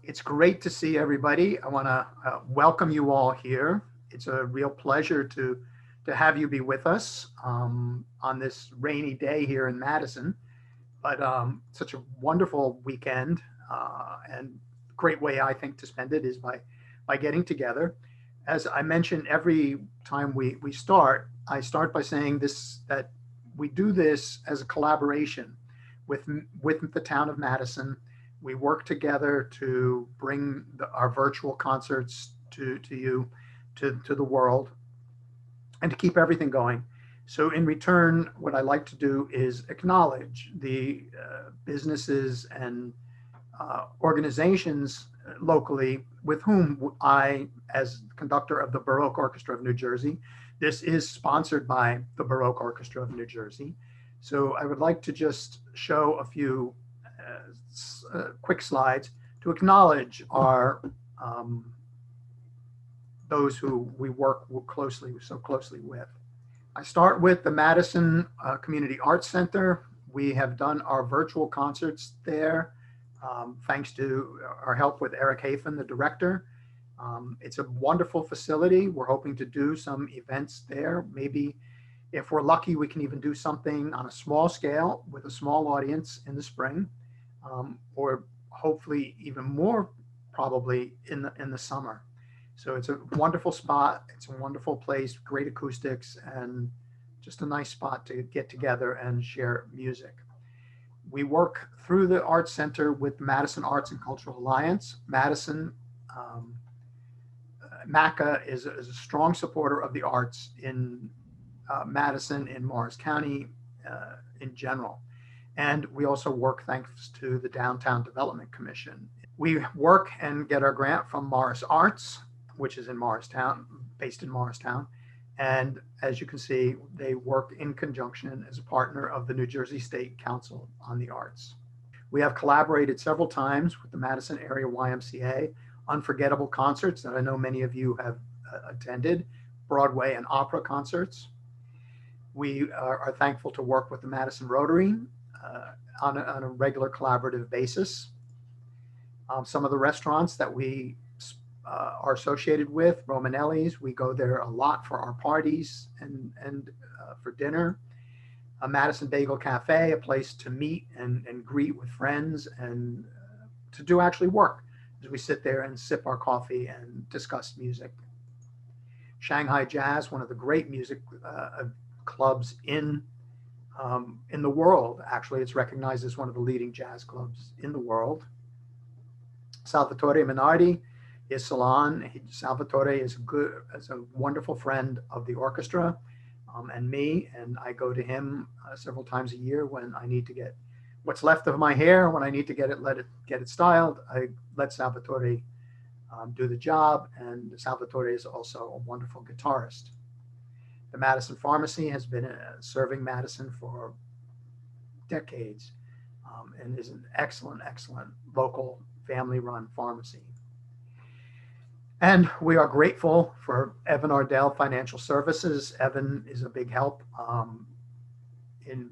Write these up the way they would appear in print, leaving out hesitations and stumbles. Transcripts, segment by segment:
It's great to see everybody. I want to welcome you all here. It's a real pleasure to have you be with us on this rainy day here in Madison. But such a wonderful weekend and great way I think to spend it is by getting together. As I mention every time we start, I start by saying this that we do this as a collaboration with with the town of Madison. We work together to bring our virtual concerts to you, to the world, and to keep everything going. So in return, what I like to do is acknowledge the businesses and organizations locally with whom I, as conductor of the Baroque Orchestra of New Jersey, this is sponsored by the Baroque Orchestra of New Jersey. So I would like to just show a few quick slides to acknowledge our those who we work so closely with. I start with the Madison Community Arts Center. We have done our virtual concerts there, thanks to our help with Eric Hafen, the director. It's a wonderful facility. We're hoping to do some events there. Maybe if we're lucky, we can even do something on a small scale with a small audience in the spring, or hopefully even more probably in the summer. So it's a wonderful spot. It's a wonderful place, great acoustics, and just a nice spot to get together and share music. We work through the Arts Center with Madison Arts and Cultural Alliance. MACA is a strong supporter of the arts in Madison, in Morris County in general. And we also work thanks to the Downtown Development Commission. We work and get our grant from Morris Arts, which is in Morristown, based in Morristown. And as you can see, they work in conjunction as a partner of the New Jersey State Council on the Arts. We have collaborated several times with the Madison Area YMCA, unforgettable concerts that I know many of you have attended, Broadway and opera concerts. We are thankful to work with the Madison Rotary on a regular collaborative basis. Some of the restaurants that we are associated with, Romanelli's, we go there a lot for our parties and for dinner. A Madison Bagel Cafe, a place to meet and greet with friends and to do actually work as we sit there and sip our coffee and discuss music. Shanghai Jazz, one of the great music clubs in the world. Actually, it's recognized as one of the leading jazz clubs in the world. Salvatore Minardi, his salon. Salvatore is a wonderful friend of the orchestra and me, and I go to him several times a year when I need to get what's left of my hair, when I need to get it styled. I let Salvatore do the job, and Salvatore is also a wonderful guitarist. The Madison Pharmacy has been serving Madison for decades and is an excellent local family-run pharmacy. And we are grateful for Evan Ardell Financial Services. Evan is a big help in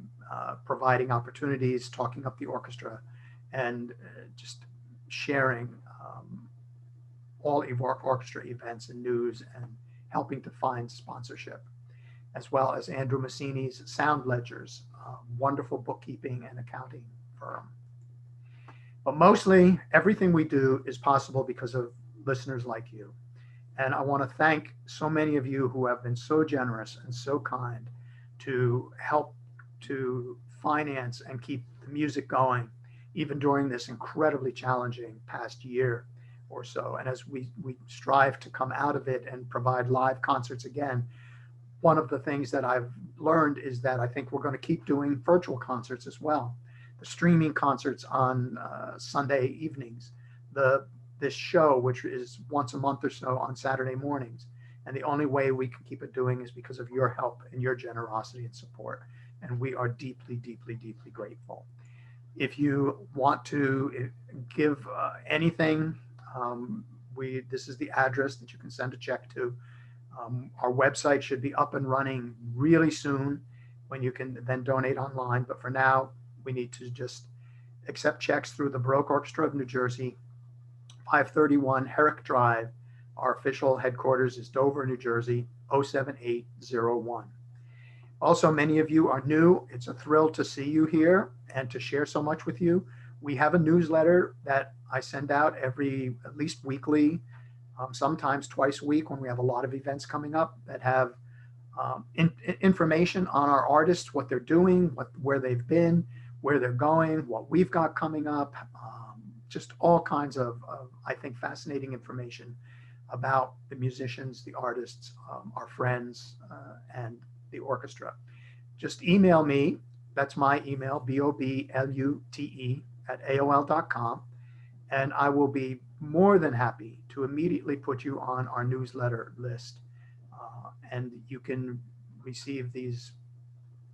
providing opportunities, talking up the orchestra, and just sharing all of our orchestra events and news and helping to find sponsorship, as well as Andrew Massini's Sound Ledgers, wonderful bookkeeping and accounting firm. But mostly everything we do is possible because of listeners like you. And I want to thank so many of you who have been so generous and so kind to help to finance and keep the music going, even during this incredibly challenging past year or so. And as we strive to come out of it and provide live concerts again, one of the things that I've learned is that I think we're going to keep doing virtual concerts as well. The streaming concerts on Sunday evenings, this show, which is once a month or so on Saturday mornings. And the only way we can keep it doing is because of your help and your generosity and support. And we are deeply grateful. If you want to give anything, this is the address that you can send a check to. Our website should be up and running really soon when you can then donate online. But for now, we need to just accept checks through the Baroque Orchestra of New Jersey, 531 Herrick Drive. Our official headquarters is Dover, New Jersey, 07801. Also, many of you are new. It's a thrill to see you here and to share so much with you. We have a newsletter that I send out at least weekly, sometimes twice a week when we have a lot of events coming up that have information on our artists, what they're doing, where they've been, where they're going, what we've got coming up, just all kinds of, I think, fascinating information about the musicians, the artists, our friends, and the orchestra. Just email me. That's my email, boblute@aol.com. And I will be more than happy to immediately put you on our newsletter list. And you can receive these,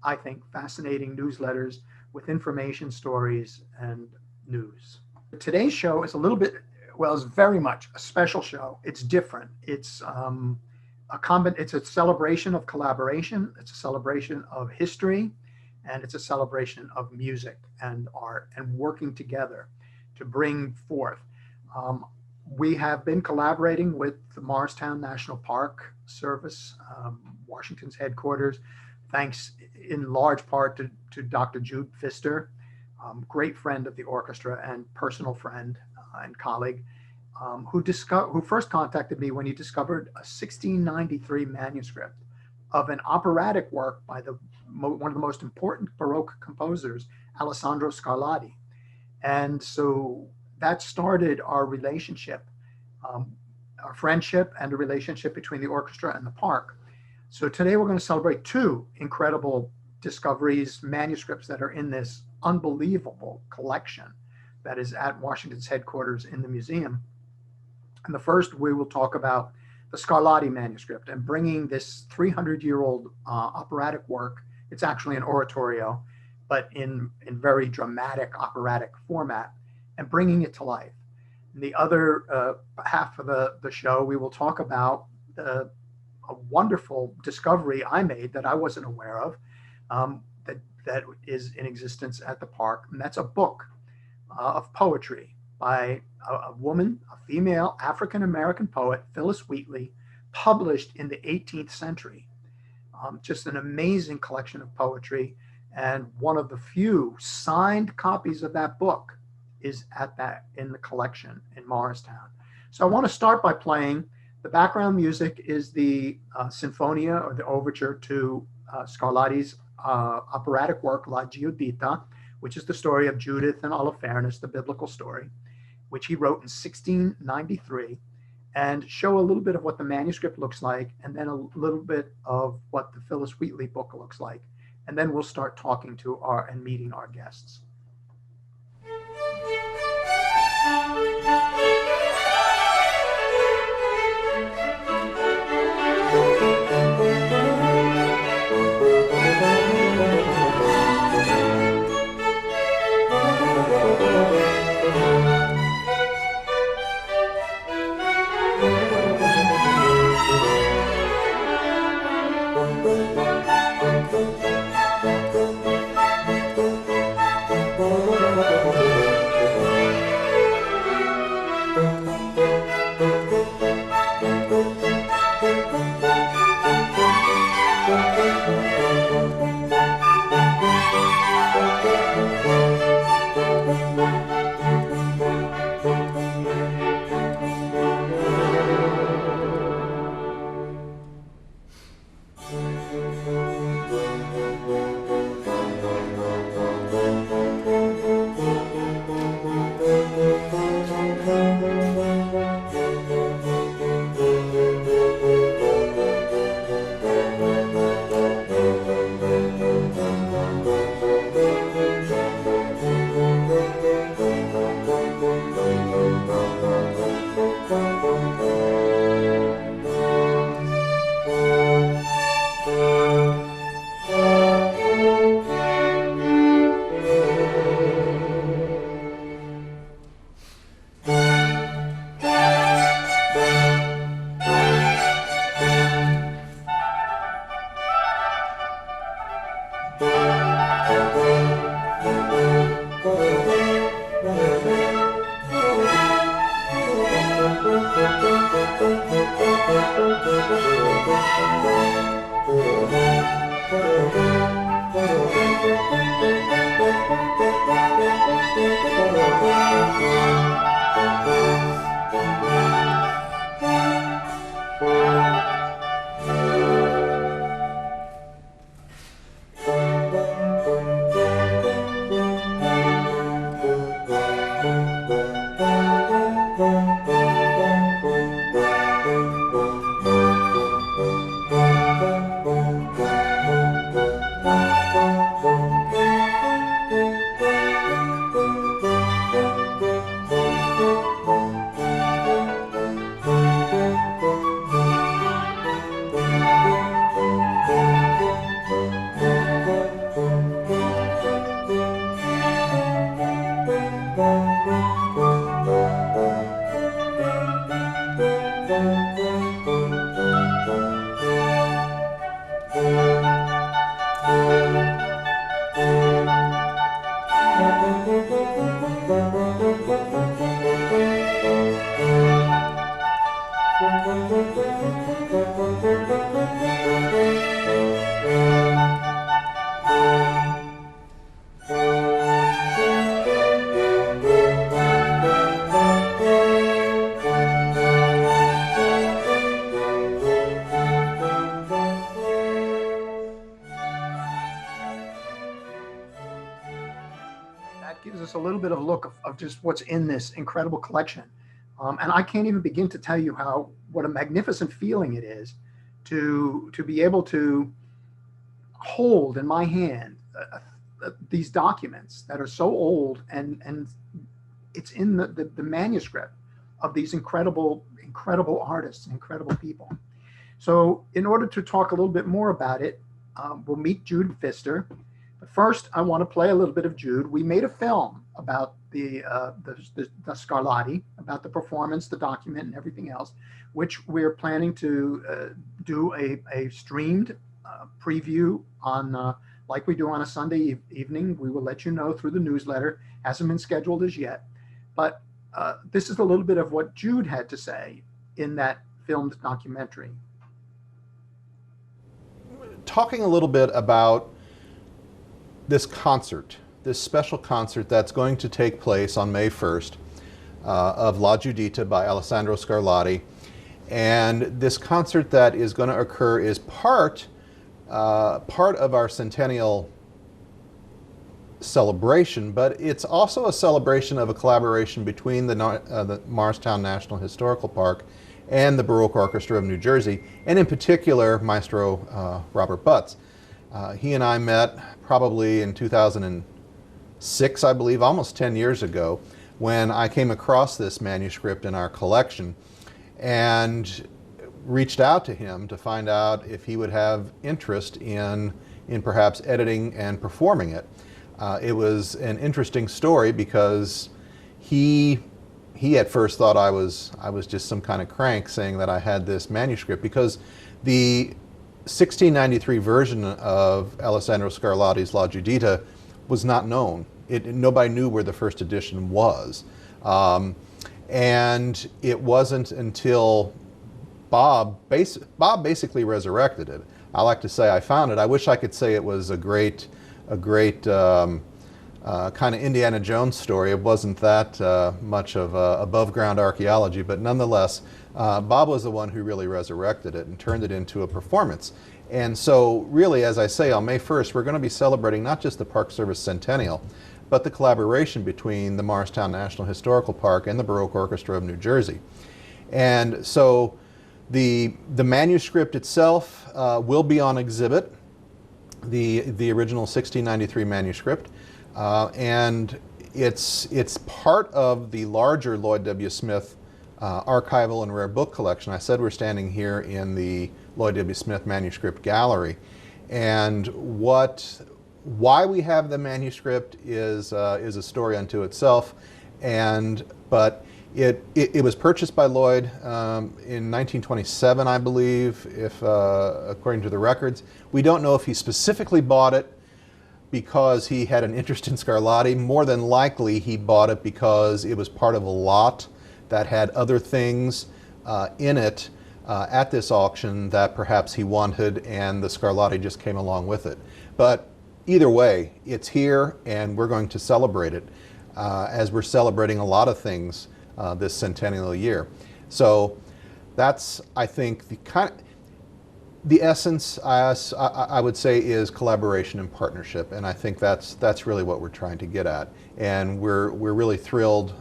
I think, fascinating newsletters with information, stories, and news. Today's show is a little bit, well, it's very much a special show. It's different. It's it's a celebration of collaboration. It's a celebration of history, and it's a celebration of music and art and working together to bring forth. We have been collaborating with the Morristown National Park Service, Washington's headquarters, thanks in large part to Dr. Jude Pfister, great friend of the orchestra and personal friend and colleague, who first contacted me when he discovered a 1693 manuscript of an operatic work by one of the most important Baroque composers, Alessandro Scarlatti. And so that started our relationship, our friendship and a relationship between the orchestra and the park. So today we're going to celebrate two incredible discoveries, manuscripts that are in this unbelievable collection that is at Washington's headquarters in the museum. And the first, we will talk about the Scarlatti manuscript and bringing this 300-year-old operatic work. It's actually an oratorio, but in very dramatic operatic format, and bringing it to life. And the other half of the show, we will talk about a wonderful discovery I made that I wasn't aware of, that is in existence at the park. And that's a book of poetry by a woman, a female African-American poet, Phillis Wheatley, published in the 18th century. Just an amazing collection of poetry. And one of the few signed copies of that book is in the collection in Morristown. So I want to start by playing. The background music is the Sinfonia, or the overture to Scarlatti's operatic work, La Giuditta, which is the story of Judith and Holofernes, the biblical story, which he wrote in 1693, and show a little bit of what the manuscript looks like, and then a little bit of what the Phillis Wheatley book looks like. And then we'll start talking to and meeting our guests. Gives us a little bit of a look of just what's in this incredible collection. And I can't even begin to tell you what a magnificent feeling it is to be able to hold in my hand these documents that are so old, and it's in the manuscript of these incredible artists, incredible people. So in order to talk a little bit more about it, we'll meet Jude Pfister. But first, I want to play a little bit of Jude. We made a film about the Scarlatti, about the performance, the document, and everything else, which we're planning to do a streamed preview on, like we do on a Sunday evening. We will let you know through the newsletter. Hasn't been scheduled as yet. But this is a little bit of what Jude had to say in that filmed documentary. Talking a little bit about this concert, this special concert that's going to take place on May 1st of La Giuditta by Alessandro Scarlatti. And this concert that is going to occur is part of our centennial celebration, but it's also a celebration of a collaboration between the Morristown National Historical Park and the Baroque Orchestra of New Jersey, and in particular, Maestro Robert Butts. He and I met probably in 2006, I believe, almost 10 years ago, when I came across this manuscript in our collection and reached out to him to find out if he would have interest in perhaps editing and performing it. It was an interesting story because he at first thought I was just some kind of crank saying that I had this manuscript, because the 1693 version of Alessandro Scarlatti's La Giuditta was not known. Nobody knew where the first edition was. And it wasn't until Bob basically resurrected it. I like to say I found it. I wish I could say it was a great kind of Indiana Jones story. It wasn't that much of above ground archaeology, but nonetheless, Bob was the one who really resurrected it and turned it into a performance. And so really, as I say, on May 1st, we're going to be celebrating not just the Park Service centennial, but the collaboration between the Morristown National Historical Park and the Baroque Orchestra of New Jersey. And so the manuscript itself will be on exhibit, the original 1693 manuscript, and it's part of the larger Lloyd W. Smith archival and rare book collection. I said we're standing here in the Lloyd W. Smith Manuscript Gallery, and why we have the manuscript is a story unto itself. But it was purchased by Lloyd in 1927, I believe, if according to the records. We don't know if he specifically bought it because he had an interest in Scarlatti. More than likely, he bought it because it was part of a lot that had other things in it at this auction that perhaps he wanted, and the Scarlatti just came along with it. But either way, it's here, and we're going to celebrate it as we're celebrating a lot of things this centennial year. So that's, I think, the essence, I would say, is collaboration and partnership, and I think that's really what we're trying to get at. And we're really thrilled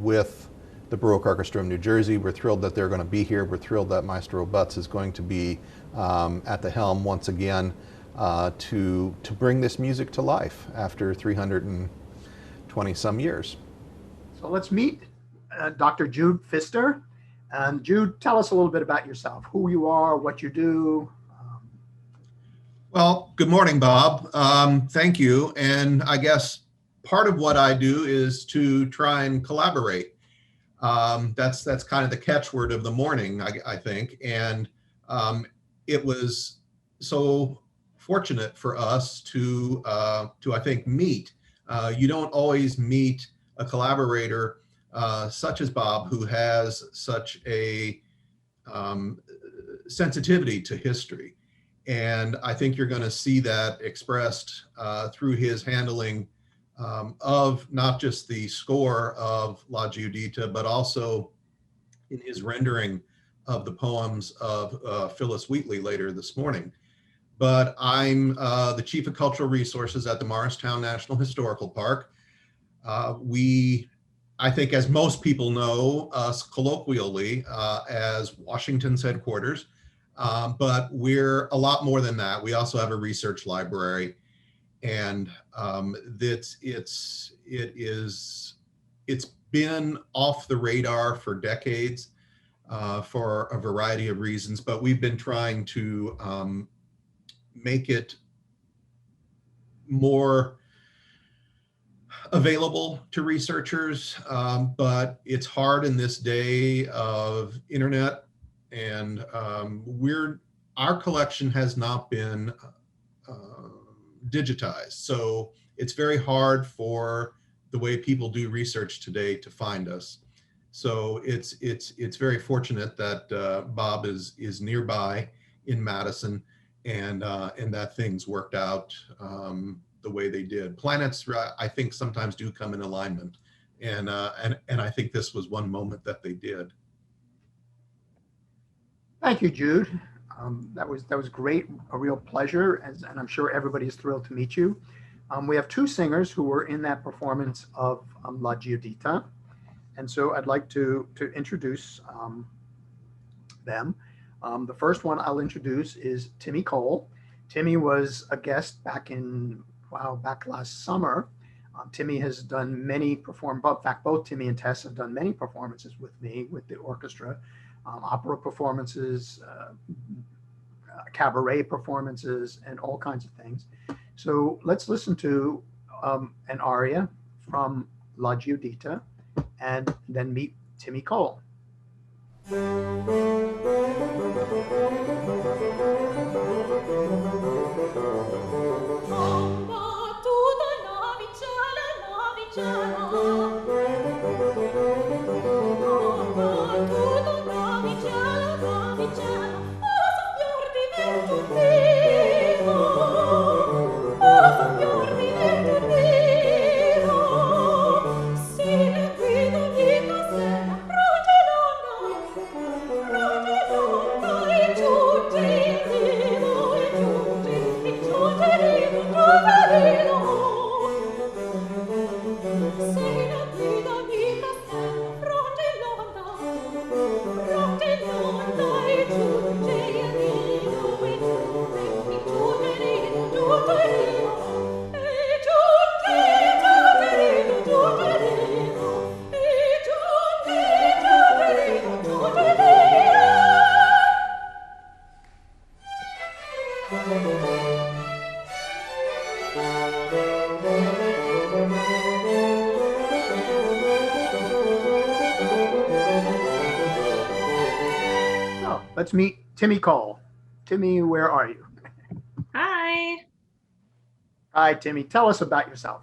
with the Baroque Orchestra of New Jersey. We're thrilled that they're going to be here. We're thrilled that Maestro Butts is going to be at the helm once again to bring this music to life after 320 some years. So let's meet Dr. Jude Pfister. And Jude, tell us a little bit about yourself, who you are, what you do. Well, good morning, Bob. Thank you. And I guess part of what I do is to try and collaborate. That's kind of the catchword of the morning, I think. And it was so fortunate for us to I think, meet. You don't always meet a collaborator such as Bob, who has such a sensitivity to history. And I think you're going to see that expressed through his handling of not just the score of La Giuditta, but also in his rendering of the poems of Phyllis Wheatley later this morning. But I'm the Chief of Cultural Resources at the Morristown National Historical Park. I think, as most people know us colloquially as Washington's headquarters, but we're a lot more than that. We also have a research library, and it's been off the radar for decades for a variety of reasons, but we've been trying to make it more available to researchers, but it's hard in this day of internet, and our collection has not been digitized, so it's very hard for the way people do research today to find us. So it's very fortunate that Bob is nearby in Madison, and that things worked out the way they did. Planets, I think, sometimes do come in alignment, and I think this was one moment that they did. Thank you, Jude. That was great, a real pleasure, and I'm sure everybody's thrilled to meet you. We have two singers who were in that performance of La Giuditta, and so I'd like to introduce them. The first one I'll introduce is Timmy Cole. Timmy was a guest back last summer. Timmy has done many in fact, both Timmy and Tess have done many performances with me, with the orchestra, opera performances, cabaret performances, and all kinds of things. So let's listen to an aria from La Giuditta and then meet Timmy Cole. Let's meet Timmy Cole. Timmy, where are you? Hi. Hi, Timmy. Tell us about yourself.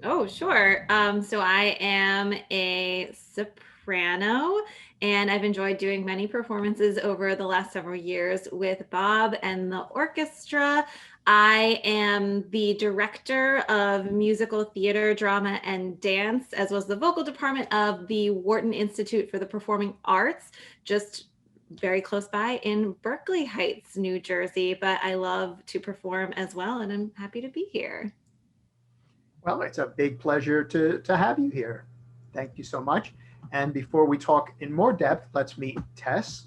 Oh, sure. So I am a soprano, and I've enjoyed doing many performances over the last several years with Bob and the orchestra. I am the director of musical theater, drama, and dance, as well as the vocal department of the Wharton Institute for the Performing Arts, just very close by in Berkeley Heights, New Jersey. But I love to perform as well, and I'm happy to be here. Well, it's a big pleasure to have you here. Thank you so much. And before we talk in more depth, let's meet Tess.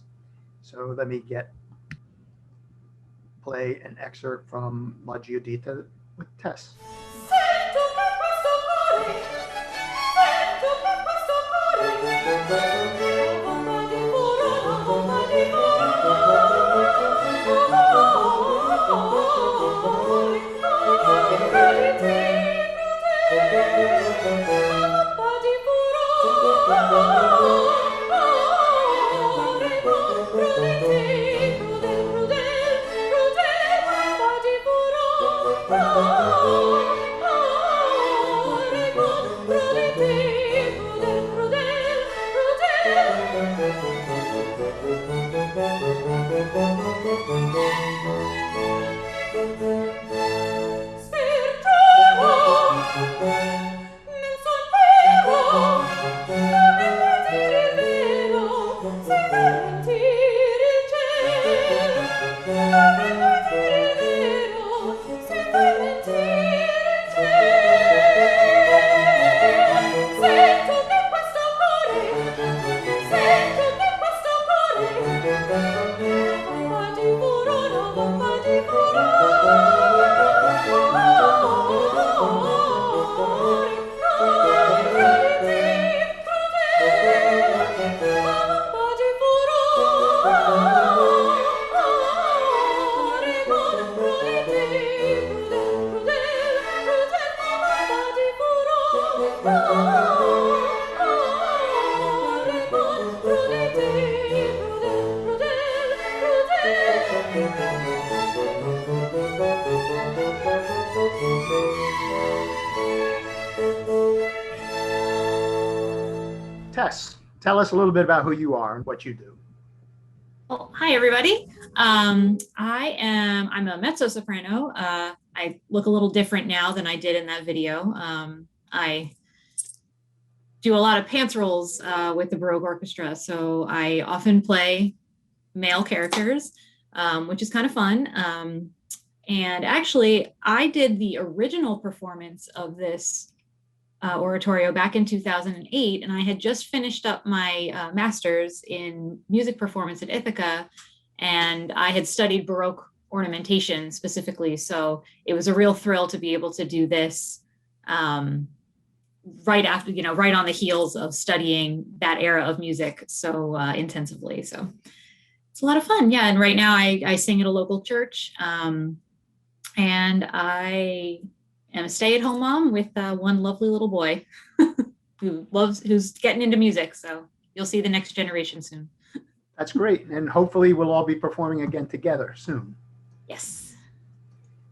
So let me play an excerpt from La Giuditta with Tess. Tess, tell us a little bit about who you are and what you do. Well, hi everybody. I'm a mezzo-soprano. I look a little different now than I did in that video. I do a lot of pants rolls with the Baroque Orchestra, so I often play male characters, which is kind of fun. And actually, I did the original performance of this oratorio back in 2008, and I had just finished up my master's in music performance at Ithaca, and I had studied Baroque ornamentation specifically, so it was a real thrill to be able to do this right after, right on the heels of studying that era of music so intensively. So it's a lot of fun. Yeah, and right now I sing at a local church, and I am a stay-at-home mom with one lovely little boy who's getting into music. So you'll see the next generation soon. That's great. And hopefully we'll all be performing again together soon. Yes.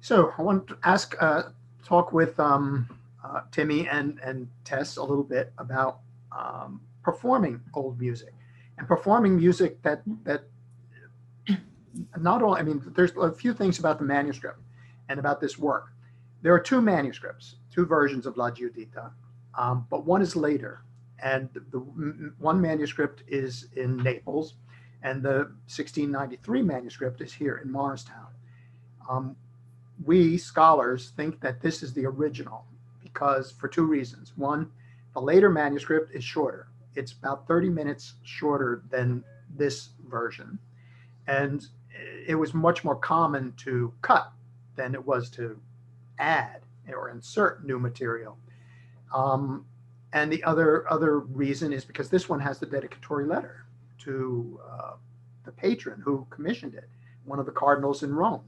So I want to talk with Timmy and Tess a little bit about performing old music and performing music that not all, I mean, there's a few things about the manuscript and about this work. There are two manuscripts, two versions of La Giuditta, but one is later. And the one manuscript is in Naples, and the 1693 manuscript is here in Morristown. We scholars think that this is the original because for two reasons. One, the later manuscript is shorter. It's about 30 minutes shorter than this version. And it was much more common to cut than it was to add or insert new material. And the other reason is because this one has the dedicatory letter to the patron who commissioned it, one of the cardinals in Rome.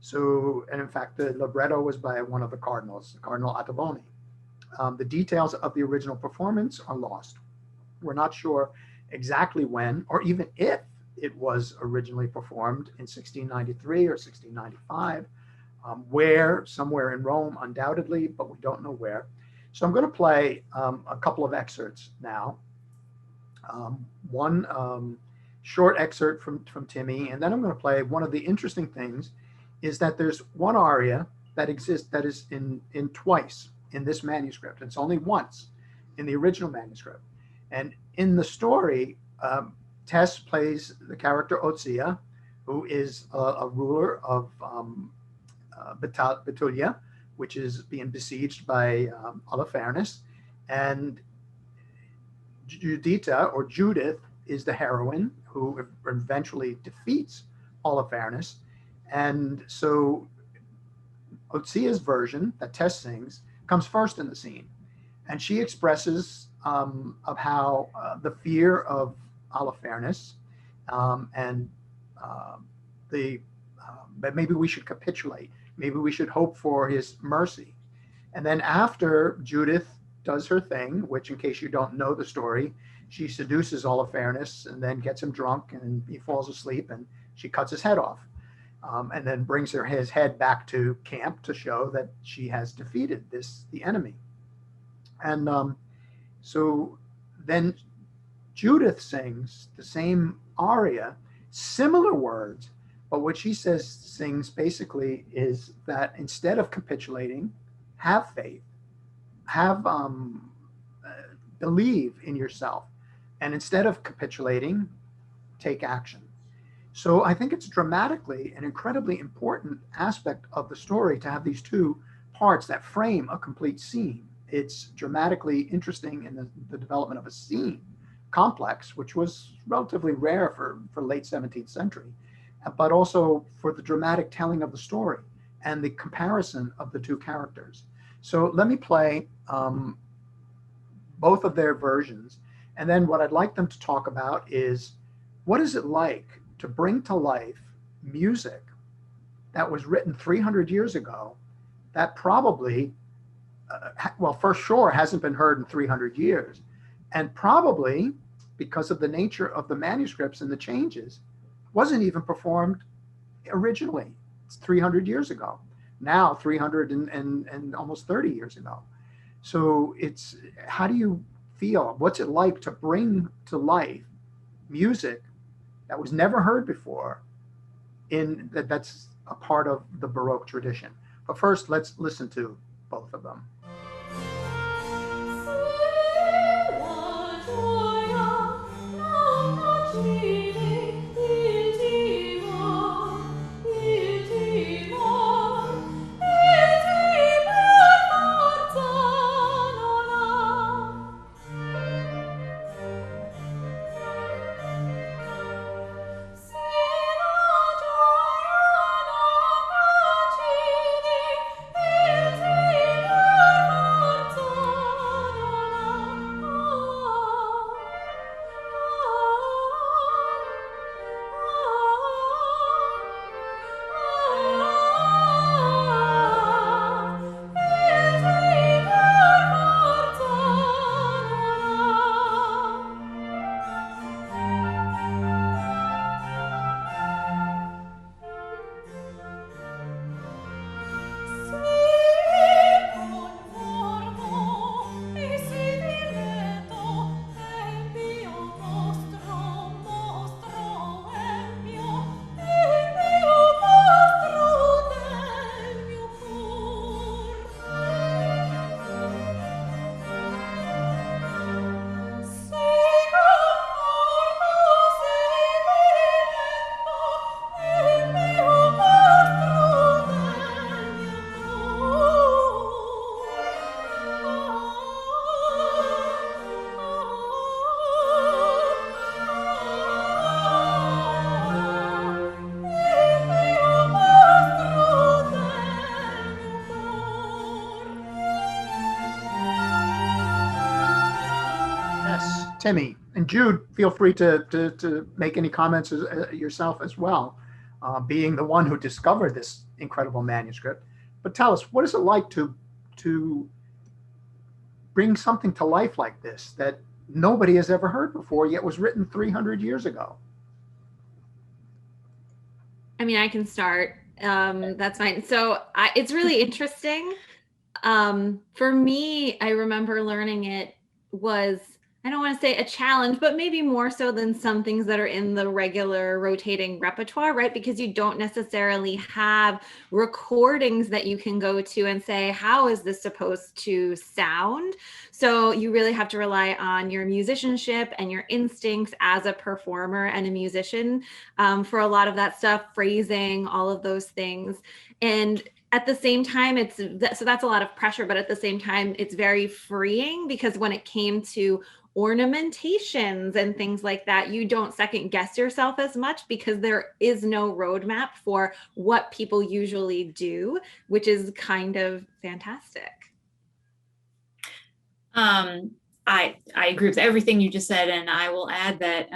So, and in fact, the libretto was by one of the cardinals, Cardinal Ottoboni. The details of the original performance are lost. We're not sure exactly when, or even if it was originally performed in 1693 or 1695, where, somewhere in Rome, undoubtedly, but we don't know where. So I'm going to play a couple of excerpts now. One short excerpt from Timmy, and then I'm going to play one of the interesting things is that there's one aria that exists that is in twice in this manuscript. It's only once in the original manuscript. And in the story, Tess plays the character Ozia, who is a ruler of Betulia, which is being besieged by Holofernes. And Judita, or Judith, is the heroine who eventually defeats Holofernes. And so Ozia's version that Tess sings comes first in the scene. And she expresses of how the fear of Holofernes and that maybe we should capitulate. Maybe we should hope for his mercy. And then after Judith does her thing, which, in case you don't know the story, she seduces Holofernes and then gets him drunk, and he falls asleep, and she cuts his head off, and then brings his head back to camp to show that she has defeated the enemy. And so then Judith sings the same aria, similar words, but what she sings basically is that instead of capitulating, have faith, have believe in yourself, and instead of capitulating, take action. So I think it's dramatically an incredibly important aspect of the story to have these two parts that frame a complete scene. It's dramatically interesting in the development of a scene complex, which was relatively rare for late 17th century, but also for the dramatic telling of the story and the comparison of the two characters. So let me play both of their versions. And then what I'd like them to talk about is, what is it like to bring to life music that was written 300 years ago that probably, well, for sure hasn't been heard in 300 years. And probably, because of the nature of the manuscripts and the changes, wasn't even performed originally. It's 300 years ago. Now 300 and almost 30 years ago. So it's, how do you feel? What's it like to bring to life music that was never heard before that's a part of the Baroque tradition? But first, let's listen to both of them. Timmie and Jude, feel free to make any comments yourself as well, being the one who discovered this incredible manuscript. But tell us, what is it like to bring something to life like this that nobody has ever heard before, yet was written 300 years ago? I mean, I can start. That's fine. So it's really interesting. For me, I remember learning it was, I don't want to say a challenge, but maybe more so than some things that are in the regular rotating repertoire, right? Because you don't necessarily have recordings that you can go to and say, how is this supposed to sound? So you really have to rely on your musicianship and your instincts as a performer and a musician for a lot of that stuff, phrasing, all of those things. And at the same time, so that's a lot of pressure, but at the same time, it's very freeing, because when it came to ornamentations and things like that, you don't second guess yourself as much, because there is no roadmap for what people usually do, which is kind of fantastic. I agree with everything you just said, and I will add that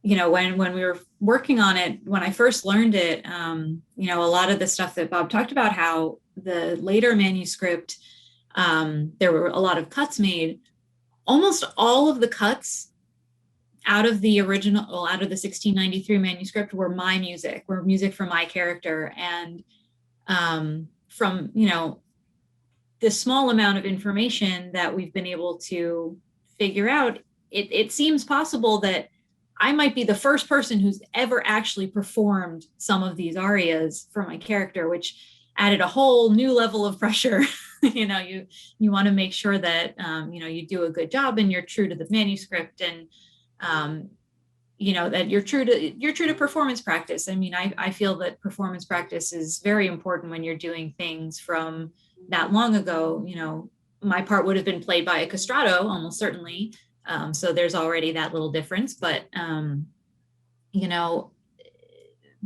you know, when we were working on it, when I first learned it, you know, a lot of the stuff that Bob talked about, how the later manuscript There were a lot of cuts made. Almost all of the cuts out of the original, well, out of the 1693 manuscript were my music, were music for my character. And from, you know, the small amount of information that we've been able to figure out, it seems possible that I might be the first person who's ever actually performed some of these arias for my character, which added a whole new level of pressure. You know, you want to make sure that you know, you do a good job and you're true to the manuscript, and you know, that you're true to performance practice. I mean, I feel that performance practice is very important when you're doing things from that long ago. You know, my part would have been played by a castrato, almost certainly. So there's already that little difference, but you know,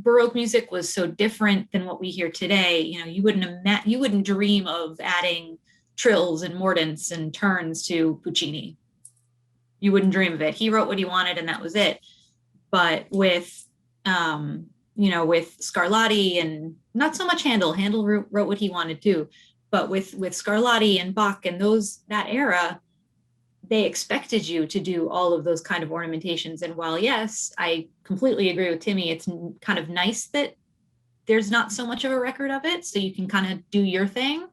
Baroque music was so different than what we hear today. You know, you wouldn't dream of adding trills and mordents and turns to Puccini. You wouldn't dream of it. He wrote what he wanted and that was it. But with you know, with Scarlatti, and not so much Handel wrote what he wanted too, but with Scarlatti and Bach and that era, they expected you to do all of those kind of ornamentations. And while, yes, I completely agree with Timmy, it's kind of nice that there's not so much of a record of it, so you can kind of do your thing.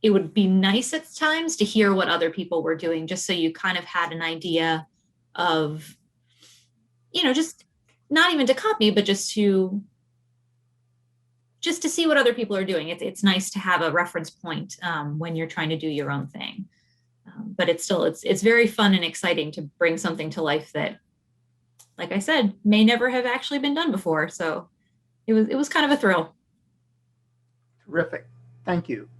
It would be nice at times to hear what other people were doing, just so you kind of had an idea of, you know, just not even to copy, but just to see what other people are doing. It's nice to have a reference point when you're trying to do your own thing. But it's very fun and exciting to bring something to life that, like I said, may never have actually been done before. So it was kind of a thrill. Terrific. Thank you.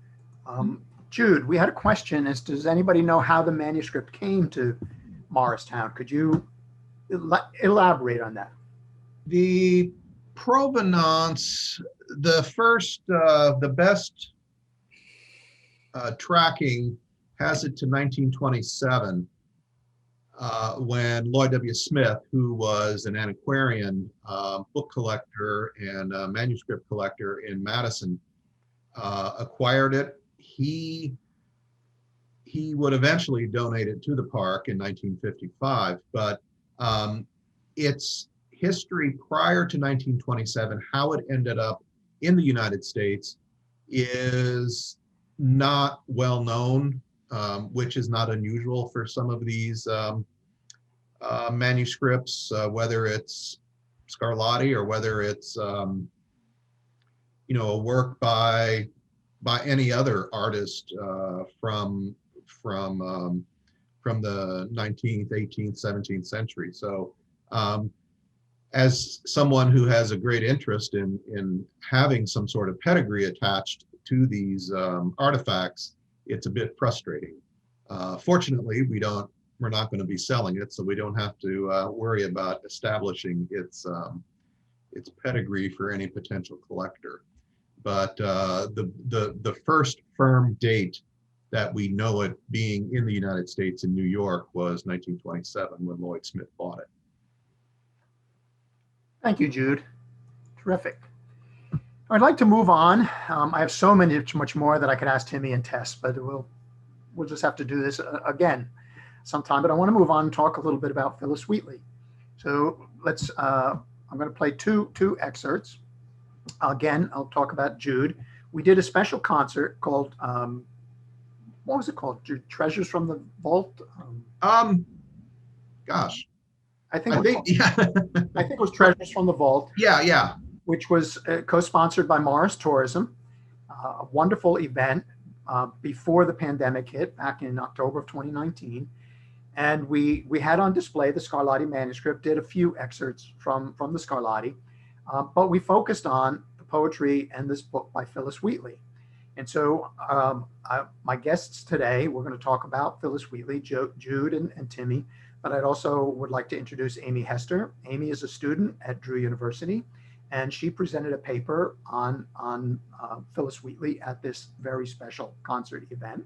Jude, we had a question as does anybody know how the manuscript came to Morristown? Could you elaborate on that? The provenance, the best tracking has it to 1927, when Lloyd W. Smith, who was an antiquarian, book collector and manuscript collector in Madison, acquired it. He would eventually donate it to the park in 1955, but its history prior to 1927, how it ended up in the United States, is not well known. Which is not unusual for some of these manuscripts, whether it's Scarlatti or whether it's you know, a work by any other artist from the 19th, 18th, 17th century. So as someone who has a great interest in having some sort of pedigree attached to these artifacts, it's a bit frustrating. Fortunately, we're not going to be selling it, so we don't have to worry about establishing its pedigree for any potential collector. But the first firm date that we know it being in the United States in New York was 1927 when Lloyd Smith bought it. Thank you, Jude. Terrific. I'd like to move on. I have so much more that I could ask Timmy and Tess, but we'll just have to do this again sometime. But I want to move on and talk a little bit about Phyllis Wheatley. So let's. I'm going to play two excerpts. Again, I'll talk about Jude. We did a special concert called what was it called? Treasures from the Vault. Gosh, I think yeah. I think it was Treasures from the Vault. Yeah. Which was co-sponsored by Morris Tourism, a wonderful event before the pandemic hit back in October of 2019. And we had on display the Scarletti manuscript, did a few excerpts from the Scarlatti, but we focused on the poetry and this book by Phyllis Wheatley. And so my guests today, we're going to talk about Phyllis Wheatley, Jude and Timmy, but I'd also would like to introduce Amy Hester. Amy is a student at Drew University, and she presented a paper on Phyllis Wheatley at this very special concert event.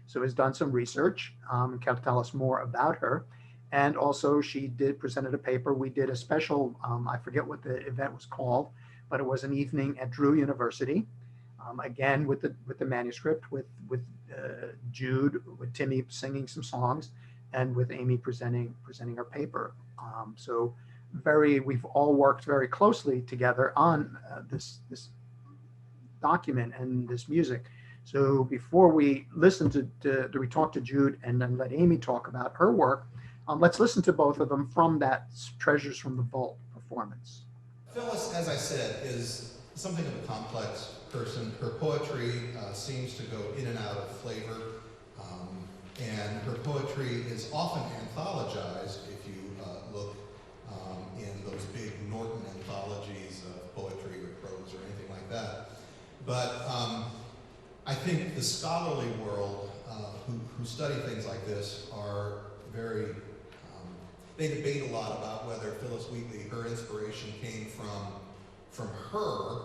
So has done some research and can tell us more about her. And also she presented a paper. We did a special, I forget what the event was called, but it was an evening at Drew University. Again, with the manuscript with Jude, with Timmy singing some songs, and with Amy presenting her paper. So we've all worked very closely together on this document and this music. So before we listen to we talk to Jude and then let Amy talk about her work, let's listen to both of them from that Treasures from the Vault performance. Phyllis, as I said, is something of a complex person. Her poetry seems to go in and out of flavor, and her poetry is often anthologized. If you look in those big Norton anthologies of poetry or prose or anything like that. But I think the scholarly world who study things like this are very, they debate a lot about whether Phyllis Wheatley, her inspiration came from her,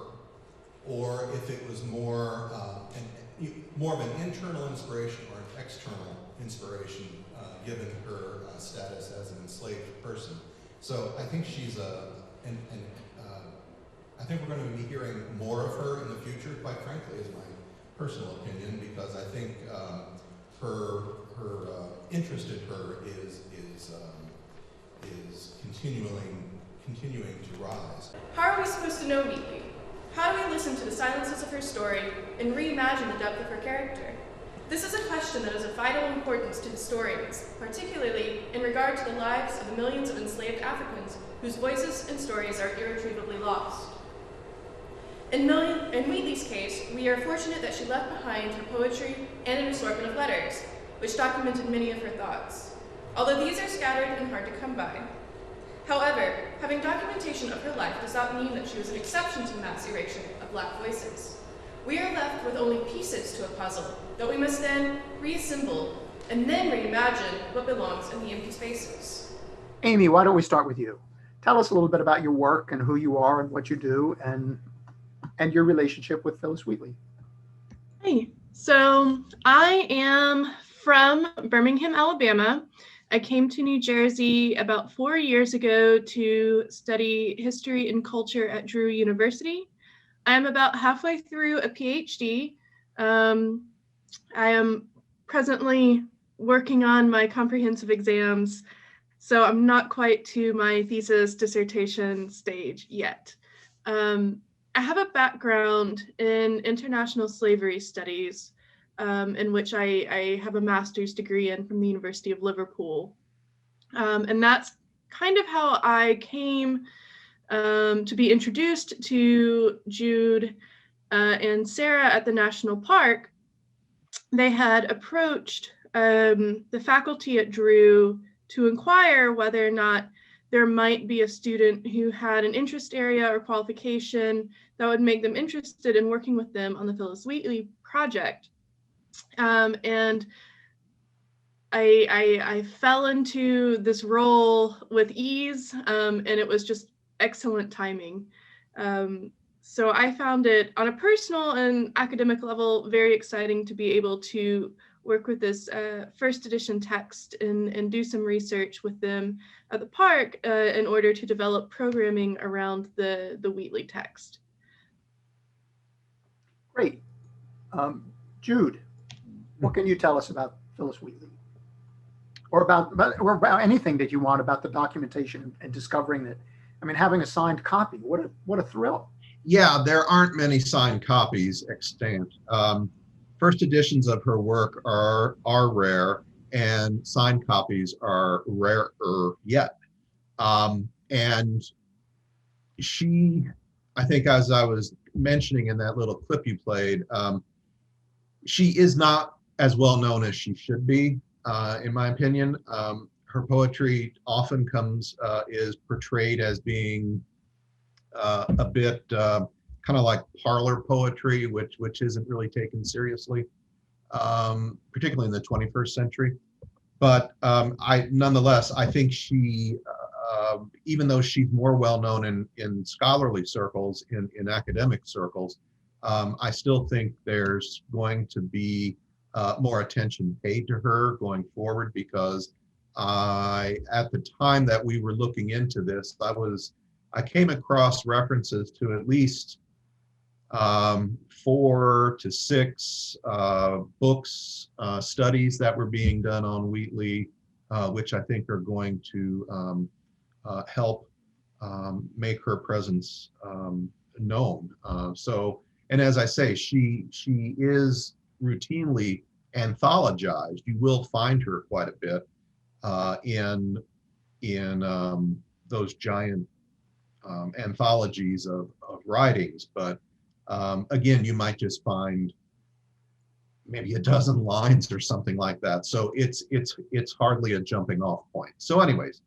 or if it was more of an internal inspiration or an external inspiration given her status as an enslaved person. So I think she's I think we're going to be hearing more of her in the future, quite frankly, is my personal opinion, because I think her interest in her is continuing to rise. How are we supposed to know Wheatley? How do we listen to the silences of her story and reimagine the depth of her character? This is a question that is of vital importance to historians, particularly in regard to the lives of the millions of enslaved Africans whose voices and stories are irretrievably lost. In Wheatley's case, we are fortunate that she left behind her poetry and an assortment of letters, which documented many of her thoughts, although these are scattered and hard to come by. However, having documentation of her life does not mean that she was an exception to the mass erasure of Black voices. We are left with only pieces to a puzzle that we must then reassemble and then reimagine what belongs in the empty spaces. Amy, why don't we start with you? Tell us a little bit about your work and who you are and what you do, and your relationship with Phyllis Wheatley. Hi, so I am from Birmingham, Alabama. I came to New Jersey about 4 years ago to study history and culture at Drew University. I am about halfway through a PhD. I am presently working on my comprehensive exams, so I'm not quite to my thesis dissertation stage yet. I have a background in international slavery studies, in which I have a master's degree in from the University of Liverpool. And that's kind of how I came to be introduced to Jude and Sarah at the National Park. They had approached the faculty at Drew to inquire whether or not there might be a student who had an interest area or qualification that would make them interested in working with them on the Phyllis Wheatley project. And I fell into this role with ease, and it was just excellent timing. So I found it on a personal and academic level very exciting to be able to work with this first edition text and do some research with them at the park in order to develop programming around the Wheatley text. Great. Jude, what can you tell us about Phyllis Wheatley? Or about anything that you want about the documentation and discovering that, I mean, having a signed copy, what a thrill. Yeah, there aren't many signed copies extant. First editions of her work are rare, and signed copies are rarer yet. And she, I think, as I was mentioning in that little clip you played, she is not as well known as she should be, in my opinion. Her poetry often is portrayed as being a bit kind of like parlor poetry, which isn't really taken seriously, particularly in the 21st century. But nonetheless, I think she, even though she's more well-known in scholarly circles, in academic circles, I still think there's going to be more attention paid to her going forward, because at the time that we were looking into this, I came across references to at least 4 to 6 books, studies that were being done on Wheatley, which I think are going to help make her presence known. And as I say, she is routinely anthologized. You will find her quite a bit in those giant anthologies of writings, but again, you might just find maybe a dozen lines or something like that. So it's hardly a jumping off point. So anyways,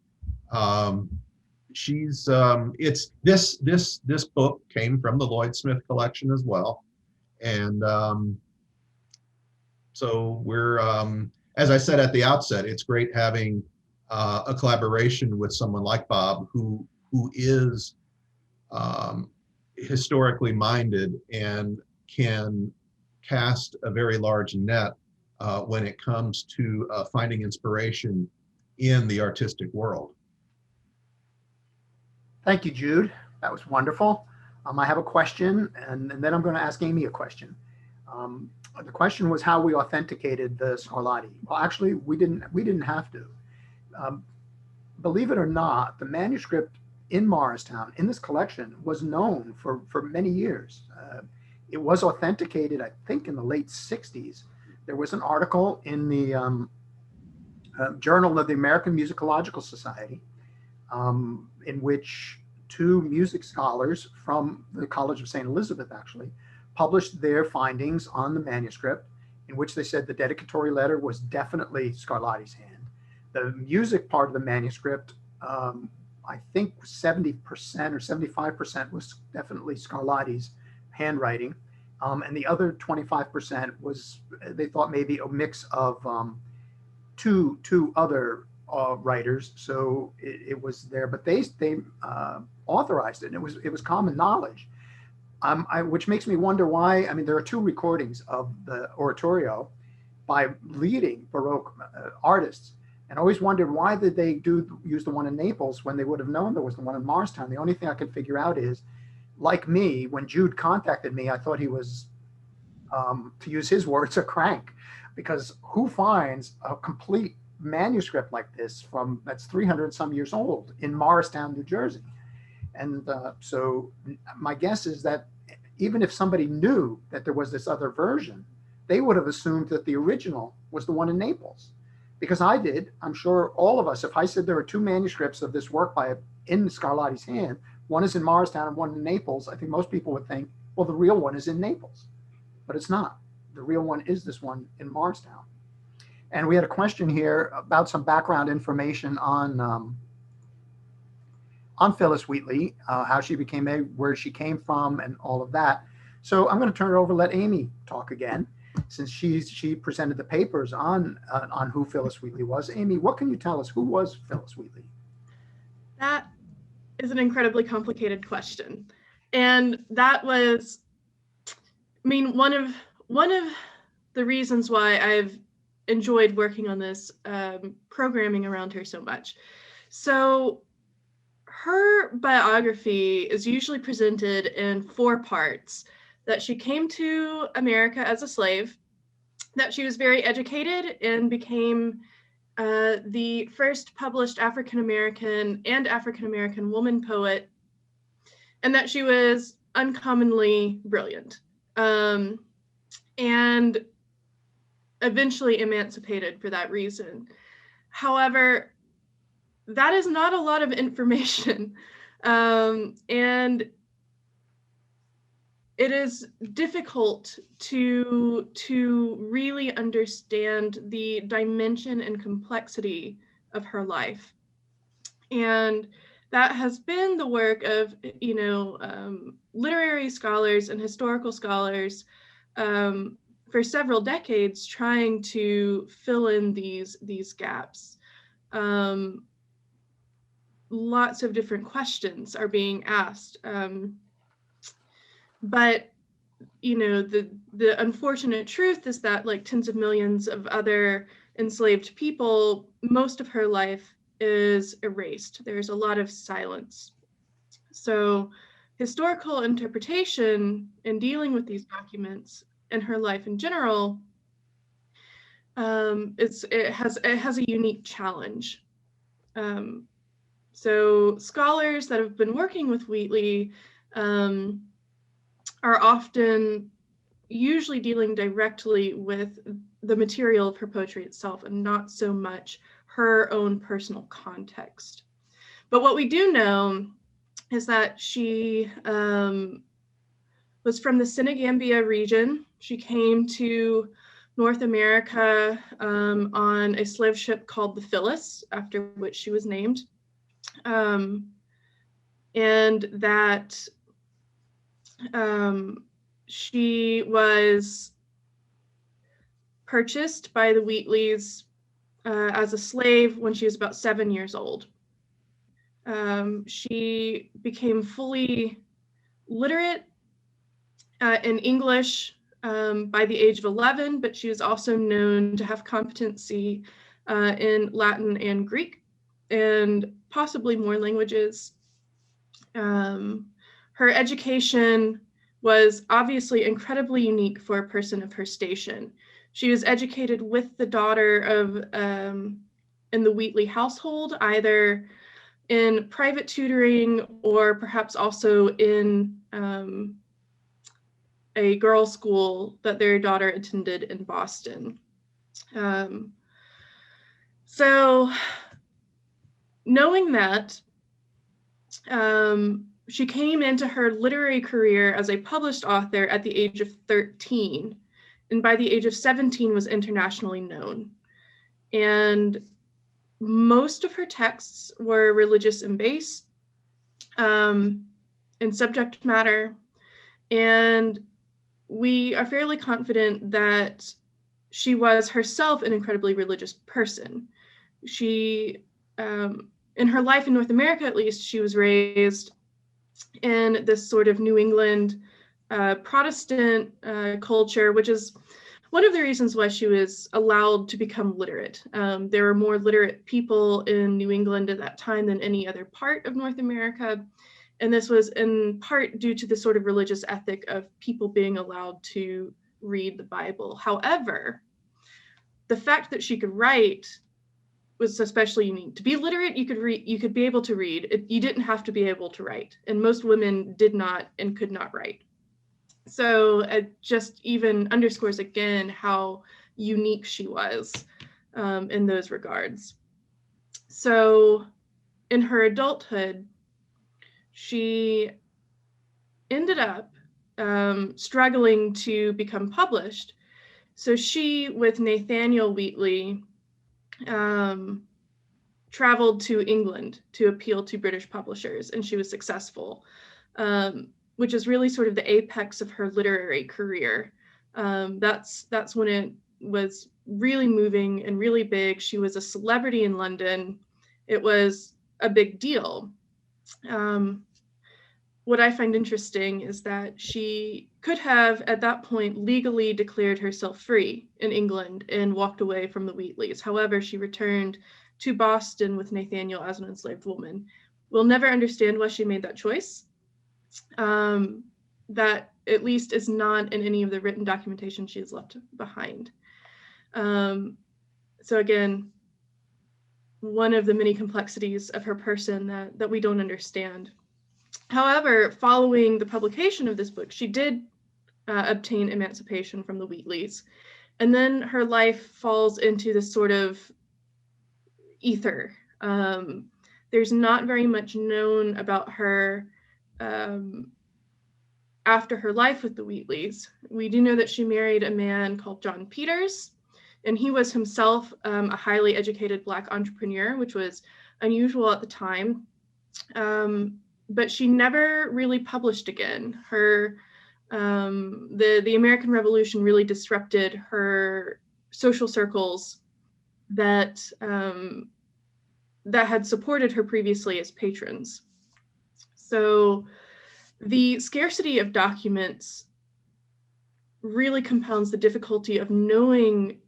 it's this book came from the Lloyd Smith collection as well, and so we're as I said at the outset, it's great having a collaboration with someone like Bob who is historically minded and can cast a very large net when it comes to finding inspiration in the artistic world. Thank you, Jude. That was wonderful. I have a question, and then I'm going to ask Amy a question. The question was how we authenticated the Scarlatti. Well, actually, we didn't have to. Believe it or not, the manuscript in Morristown, in this collection, was known for many years. It was authenticated, I think, in the late 60s. There was an article in the Journal of the American Musicological Society in which 2 music scholars from the College of St. Elizabeth actually published their findings on the manuscript, in which they said the dedicatory letter was definitely Scarlatti's hand. The music part of the manuscript, I think 70% or 75% was definitely Scarlatti's handwriting. And the other 25% was, they thought, maybe a mix of two other writers. So it was there, but they authorized it, and it was common knowledge. Which makes me wonder why. I mean, there are 2 recordings of the oratorio by leading Baroque artists, and I always wondered why did they use the one in Naples when they would have known there was the one in Morristown. The only thing I could figure out is, like me, when Jude contacted me, I thought he was, to use his words, a crank, because who finds a complete manuscript like this that's 300 some years old in Morristown, New Jersey? And so my guess is that even if somebody knew that there was this other version, they would have assumed that the original was the one in Naples. Because I did. I'm sure all of us, if I said there are 2 manuscripts of this work in Scarlatti's hand, one is in Morristown and one in Naples, I think most people would think, well, the real one is in Naples. But it's not. The real one is this one in Morristown. And we had a question here about some background information on Phyllis Wheatley, how she became where she came from, and all of that. So I'm going to turn it over, let Amy talk again, since she presented the papers on who Phyllis Wheatley was. Amy, what can you tell us? Who was Phyllis Wheatley? That is an incredibly complicated question, and that was, I mean, one of the reasons why I've enjoyed working on this programming around her so much. So her biography is usually presented in 4 parts: that she came to America as a slave, that she was very educated and became the first published African-American and African-American woman poet, and that she was uncommonly brilliant, and eventually emancipated for that reason. However, that is not a lot of information, and it is difficult to really understand the dimension and complexity of her life. And that has been the work of, literary scholars and historical scholars for several decades, trying to fill in these gaps. Lots of different questions are being asked. But the unfortunate truth is that, like tens of millions of other enslaved people, most of her life is erased. There's a lot of silence. So historical interpretation in dealing with these documents and her life in general, it has a unique challenge. So scholars that have been working with Wheatley are often usually dealing directly with the material of her poetry itself and not so much her own personal context. But what we do know is that she was from the Senegambia region. She came to North America on a slave ship called the Phyllis, after which she was named. And that she was purchased by the Wheatleys as a slave when she was about 7 years old. She became fully literate in English by the age of 11, but she was also known to have competency in Latin and Greek, and possibly more languages. Her education was obviously incredibly unique for a person of her station. She was educated with the daughter of in the Wheatley household, either in private tutoring or perhaps also in a girls' school that their daughter attended in Boston. So knowing that, she came into her literary career as a published author at the age of 13, and by the age of 17 was internationally known. And most of her texts were religious in base, in subject matter, and we are fairly confident that she was herself an incredibly religious person. She, in her life in North America at least, she was raised in this sort of New England Protestant culture, which is one of the reasons why she was allowed to become literate. There were more literate people in New England at that time than any other part of North America. And this was in part due to the sort of religious ethic of people being allowed to read the Bible. However, the fact that she could write was especially unique. To be literate, you could be able to read. You didn't have to be able to write. And most women did not and could not write. So it just even underscores again how unique she was in those regards. So in her adulthood, she ended up struggling to become published. So she, with Nathaniel Wheatley, traveled to England to appeal to British publishers, and she was successful, which is really sort of the apex of her literary career. That's when it was really moving and really big. She was a celebrity in London. It was a big deal. What I find interesting is that she could have, at that point, legally declared herself free in England and walked away from the Wheatleys. However, she returned to Boston with Nathaniel as an enslaved woman. We'll never understand why she made that choice. That at least is not in any of the written documentation she has left behind. So again, one of the many complexities of her person that we don't understand. However, following the publication of this book, she did obtain emancipation from the Wheatleys. And then her life falls into this sort of ether. There's not very much known about her after her life with the Wheatleys. We do know that she married a man called John Peters, and he was himself a highly educated Black entrepreneur, which was unusual at the time. But she never really published again. Her the American Revolution really disrupted her social circles that had supported her previously as patrons. So the scarcity of documents really compounds the difficulty of knowing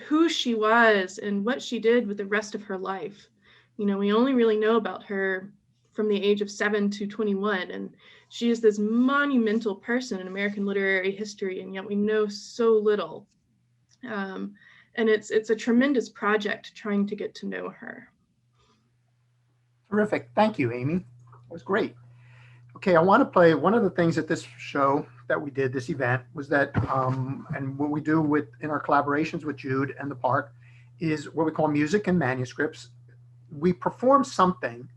who she was and what she did with the rest of her life. You know, we only really know about her from the age of 7 to 21. And she is this monumental person in American literary history, and yet we know so little. And it's a tremendous project trying to get to know her. Terrific. Thank you, Amy. It was great. Okay, I want to play one of the things at this show that we did, this event, was that, and what we do in our collaborations with Jude and the park is what we call music and manuscripts. We perform something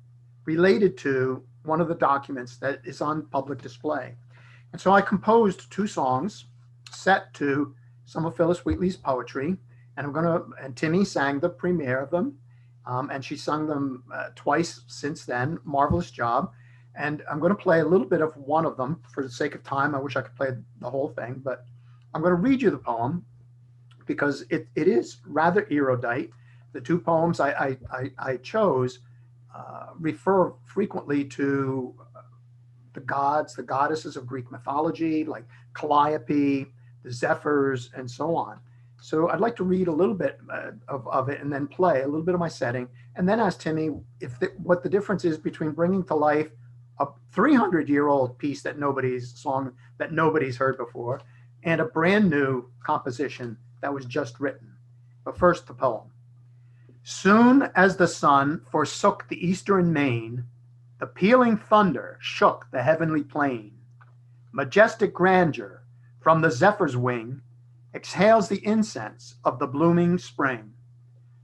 related to one of the documents that is on public display. And so I composed 2 songs set to some of Phyllis Wheatley's poetry, and Timmie sang the premiere of them, and she sung them twice since then. Marvelous job. And I'm going to play a little bit of one of them for the sake of time. I wish I could play the whole thing, but I'm going to read you the poem because it is rather erudite. The 2 poems I chose refer frequently to the gods, the goddesses of Greek mythology, like Calliope, the Zephyrs, and so on. So I'd like to read a little bit of it and then play a little bit of my setting, and then ask Timmie what the difference is between bringing to life a 300-year-old piece that nobody's heard before, and a brand new composition that was just written. But first, the poem. Soon as the sun forsook the eastern main, the pealing thunder shook the heavenly plain. Majestic grandeur from the zephyr's wing exhales the incense of the blooming spring.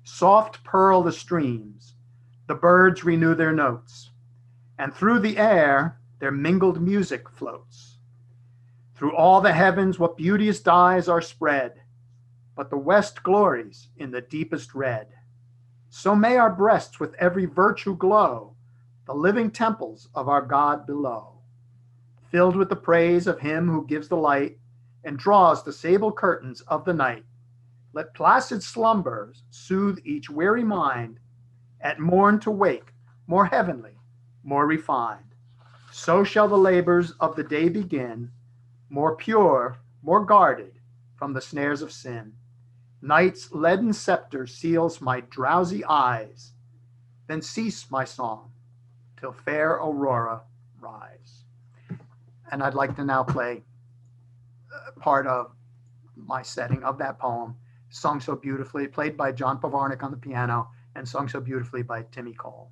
Soft purl the streams, the birds renew their notes, and through the air their mingled music floats. Through all the heavens what beauteous dyes are spread, but the west glories in the deepest red. So may our breasts with every virtue glow, the living temples of our God below, filled with the praise of him who gives the light and draws the sable curtains of the night. Let placid slumbers soothe each weary mind, at morn to wake more heavenly, more refined. So shall the labors of the day begin, more pure, more guarded from the snares of sin. Night's leaden scepter seals my drowsy eyes, then cease my song till fair aurora rise. And I'd like to now play part of my setting of that poem, sung so beautifully, played by John Pavarnik on the piano, and sung so beautifully by Timmy Cole.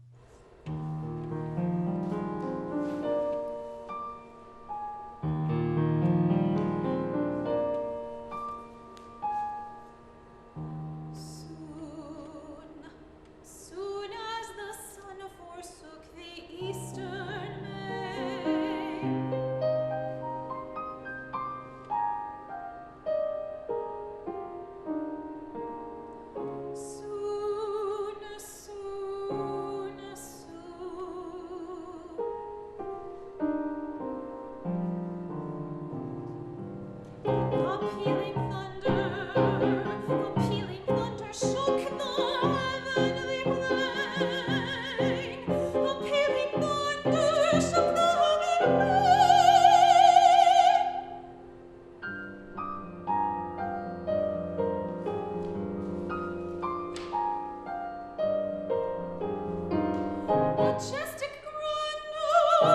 Soon as the sun forsook the eastern main, soon, soon, a pealing thunder shook the heavenly plain. A pealing thunder shook the heavenly plain. Majestic grandeur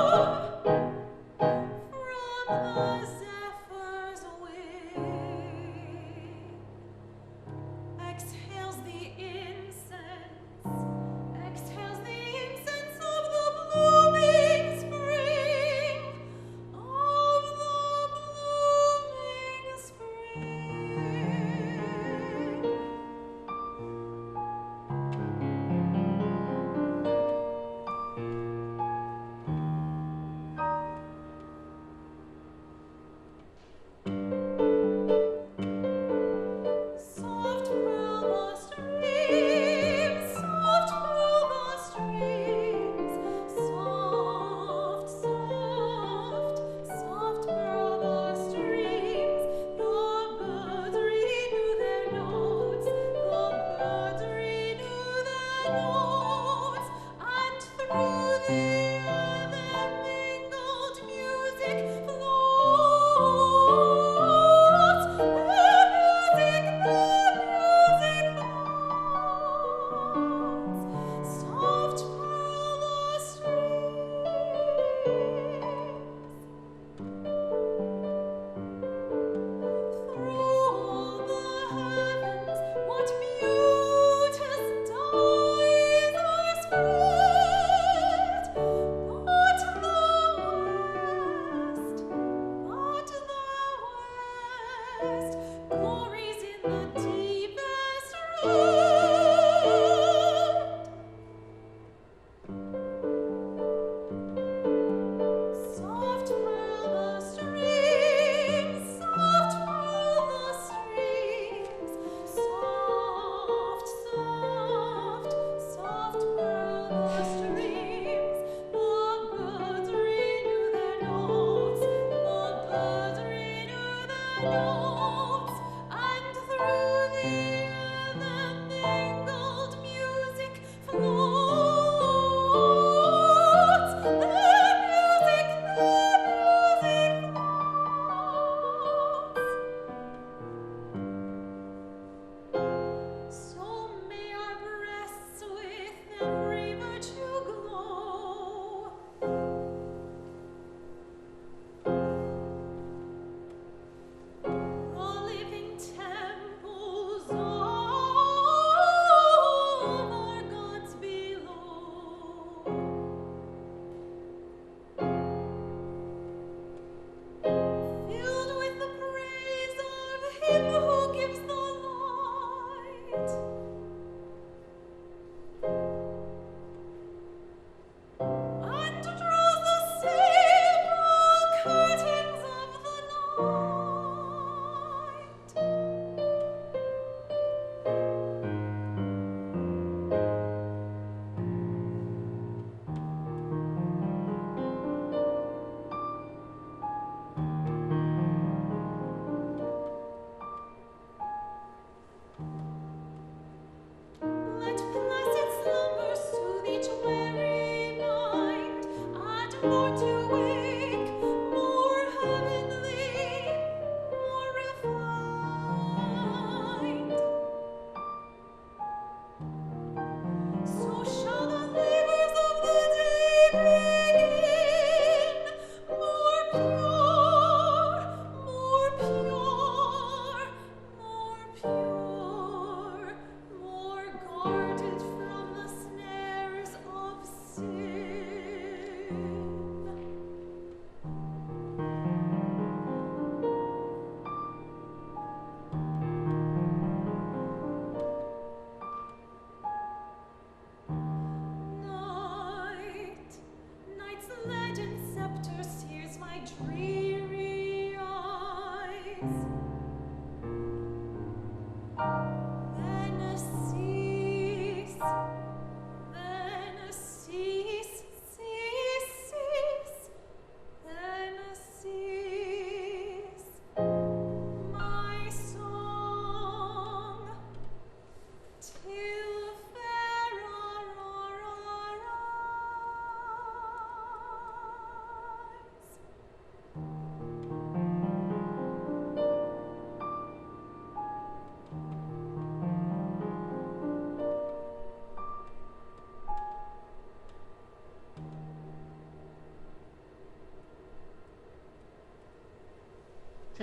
from the zephyr's wing exhales the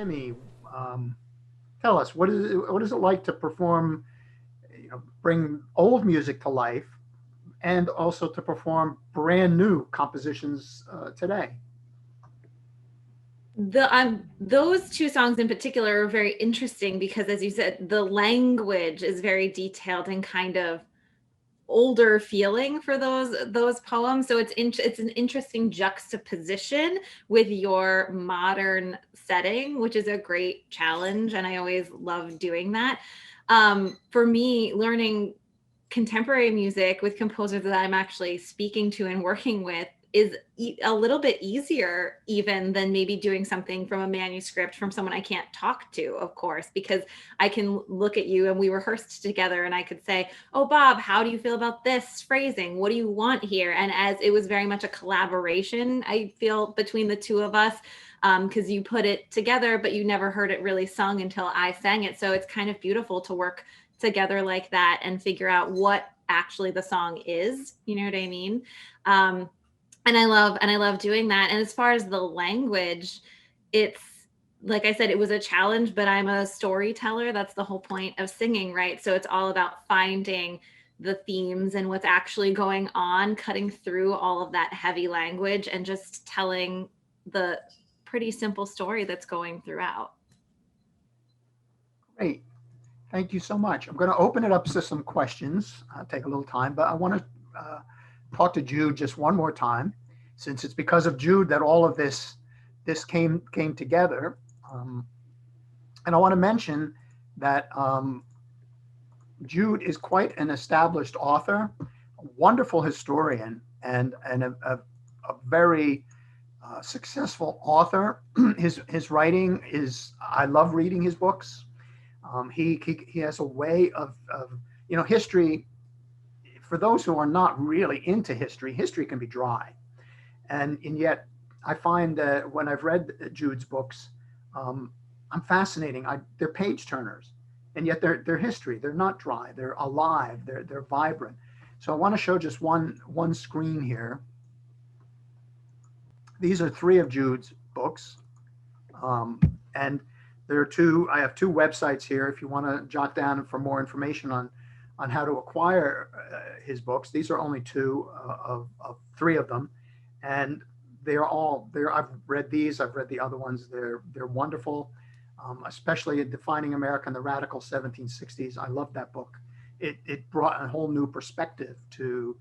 Timmy, tell us, what is it like to perform, bring old music to life and also to perform brand new compositions today? Those two songs in particular are very interesting because, as you said, the language is very detailed and kind of older feeling for those poems. So it's an interesting juxtaposition with your modern setting, which is a great challenge, and I always love doing that. For me, learning contemporary music with composers that I'm actually speaking to and working with is a little bit easier even than maybe doing something from a manuscript from someone I can't talk to, of course, because I can look at you and we rehearsed together and I could say, oh, Bob, how do you feel about this phrasing? What do you want here? And as it was very much a collaboration, I feel, between the two of us, because you put it together, but you never heard it really sung until I sang it. So it's kind of beautiful to work together like that and figure out what actually the song is, you know what I mean? And I love doing that. And as far as the language, it's, like I said, it was a challenge, but I'm a storyteller. That's the whole point of singing, right? So it's all about finding the themes and what's actually going on, cutting through all of that heavy language and just telling the pretty simple story that's going throughout. Great. Thank you so much. I'm going to open it up to some questions. I'll take a little time, but I want to talk to Jude just one more time, since it's because of Jude that all of this came together. And I want to mention that Jude is quite an established author, a wonderful historian, and a very successful author. His writing is, I love reading his books. He has a way of history. For those who are not really into history, history can be dry. And yet I find that when I've read Jude's books, I'm fascinating. They're page turners, and yet they're history. They're not dry. They're alive. They're vibrant. So I want to show just one screen here. These are 3 of Jude's books. And I have 2 websites here if you want to jot down for more information on how to acquire his books. These are only 2 of 3 of them. And I've read these, I've read the other ones. They're wonderful, especially Defining America in the Radical 1760s. I love that book. It brought a whole new perspective to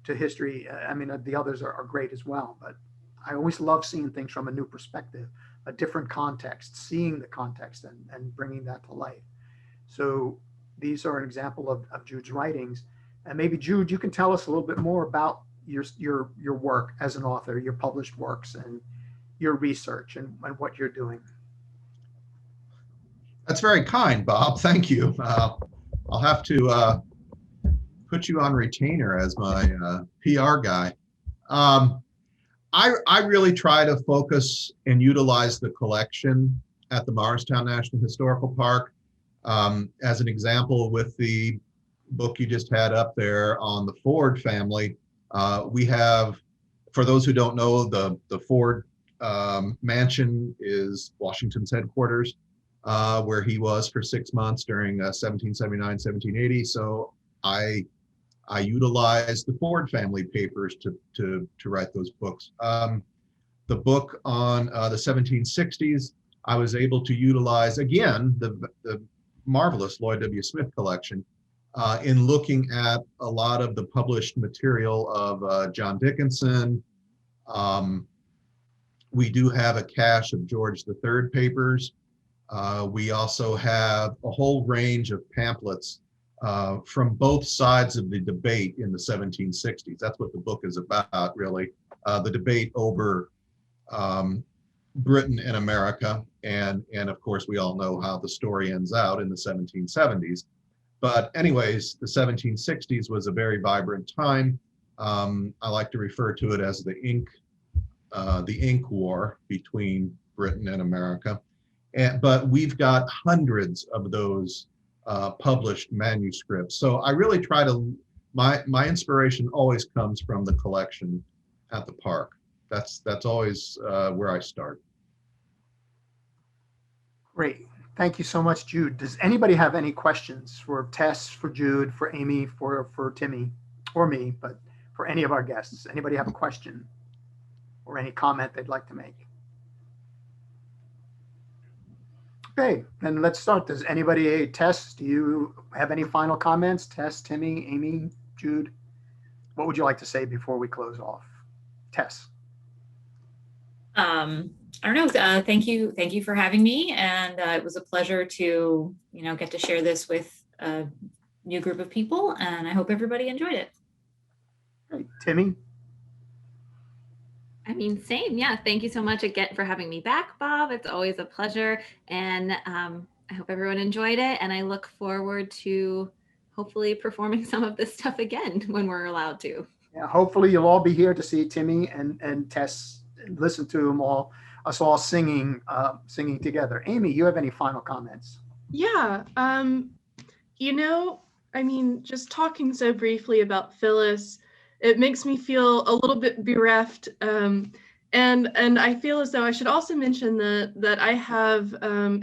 history. I mean, the others are great as well, but I always love seeing things from a new perspective, a different context, seeing the context and bringing that to life. So these are an example of Jude's writings. And maybe, Jude, you can tell us a little bit more about your work as an author, your published works and your research and what you're doing. That's very kind, Bob. Thank you. I'll have to put you on retainer as my PR guy. I really try to focus and utilize the collection at the Morristown National Historical Park. As an example, with the book you just had up there on the Ford family, we have, for those who don't know, the Ford mansion is Washington's headquarters, where he was for 6 months during 1779, 1780. So I utilized the Ford family papers to write those books. The book on the 1760s, I was able to utilize, again, the marvelous Lloyd W. Smith collection in looking at a lot of the published material of John Dickinson. We do have a cache of George III papers. We also have a whole range of pamphlets from both sides of the debate in the 1760s. That's what the book is about, really. The debate over Britain and America. And of course, we all know how the story ends out in the 1770s. But anyways, the 1760s was a very vibrant time. I like to refer to it as the Ink War between Britain and America. But we've got hundreds of those published manuscripts. So I really try to, my inspiration always comes from the collection at the park. That's always where I start. Great. Thank you so much, Jude. Does anybody have any questions for Tess, for Jude, for Amy, for Timmy, or me, but for any of our guests? Anybody have a question or any comment they'd like to make? Okay, then let's start. Does anybody, Tess, do you have any final comments? Tess, Timmy, Amy, Jude? What would you like to say before we close off? Tess. I don't know. Thank you for having me, and it was a pleasure to get to share this with a new group of people, and I hope everybody enjoyed it. Great. Timmy. I mean, same. Yeah. Thank you so much again for having me back, Bob. It's always a pleasure. And I hope everyone enjoyed it. And I look forward to hopefully performing some of this stuff again when we're allowed to. Yeah, hopefully you'll all be here to see Timmy and Tess, and listen to us all singing together. Amy, you have any final comments? Yeah. I mean, just talking so briefly about Phyllis, it makes me feel a little bit bereft. And I feel as though I should also mention that I have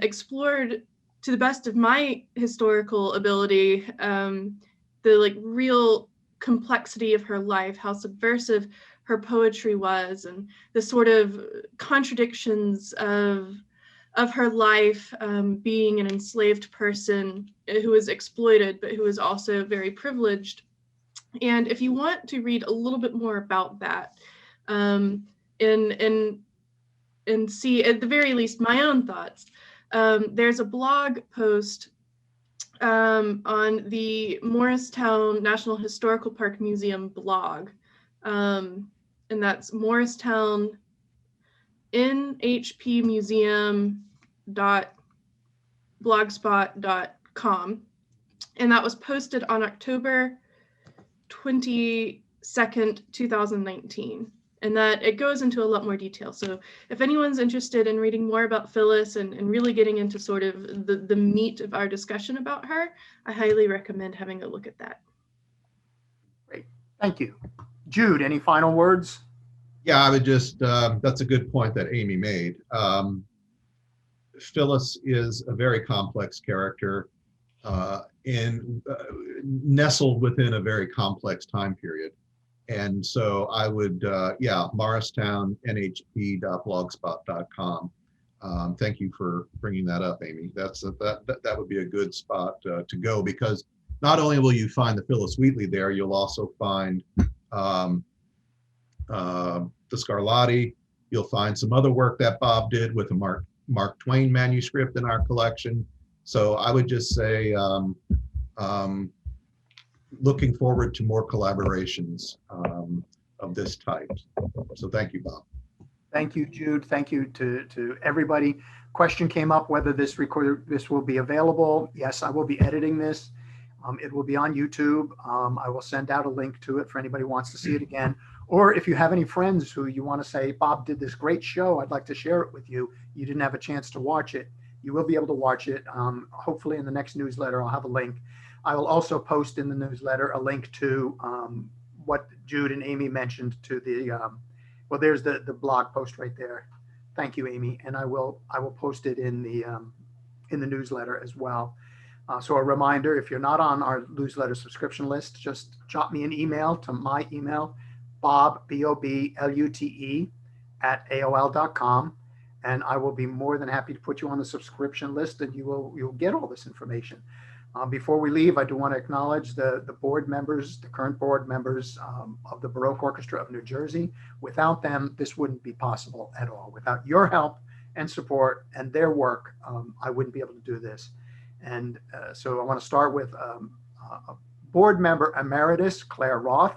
explored to the best of my historical ability the real complexity of her life, how subversive her poetry was, and the sort of contradictions of her life, being an enslaved person who was exploited, but who was also very privileged. And if you want to read a little bit more about that, and see at the very least my own thoughts, there's a blog post on the Morristown National Historical Park Museum blog, and that's Morristown nhpmuseum.blogspot.com, and that was posted on October 22nd, 2019, and that it goes into a lot more detail. So if anyone's interested in reading more about Phyllis and really getting into sort of the meat of our discussion about her, I highly recommend having a look at that. Great, thank you. Jude, any final words? Yeah, I would just, that's a good point that Amy made. Phyllis is a very complex character nestled within a very complex time period. And so I would, Morristown, nhp.blogspot.com. Thank you for bringing that up, Amy. That would be a good spot to go, because not only will you find the Phyllis Wheatley there, you'll also find the Scarlotti. You'll find some other work that Bob did with a Mark Twain manuscript in our collection. So I would just say, looking forward to more collaborations of this type. So thank you, Bob. Thank you, Jude. Thank you to everybody. Question came up whether this will be available. Yes, I will be editing this. It will be on YouTube. I will send out a link to it for anybody who wants to see it again. Or if you have any friends who you want to say, Bob did this great show, I'd like to share it with you. You didn't have a chance to watch it. You will be able to watch it. Hopefully in the next newsletter, I'll have a link. I will also post in the newsletter a link to what Jude and Amy mentioned to the, well, there's the blog post right there. Thank you, Amy. And I will post it in the newsletter as well. So a reminder, if you're not on our newsletter subscription list, just drop me an email to my email, Bob, BOBLUTE @AOL.com. And I will be more than happy to put you on the subscription list, and you'll get all this information. Before we leave, I do want to acknowledge the board members, the current board members of the Baroque Orchestra of New Jersey. Without them, this wouldn't be possible at all. Without your help and support and their work, I wouldn't be able to do this. And so I want to start with a board member emeritus, Claire Roth,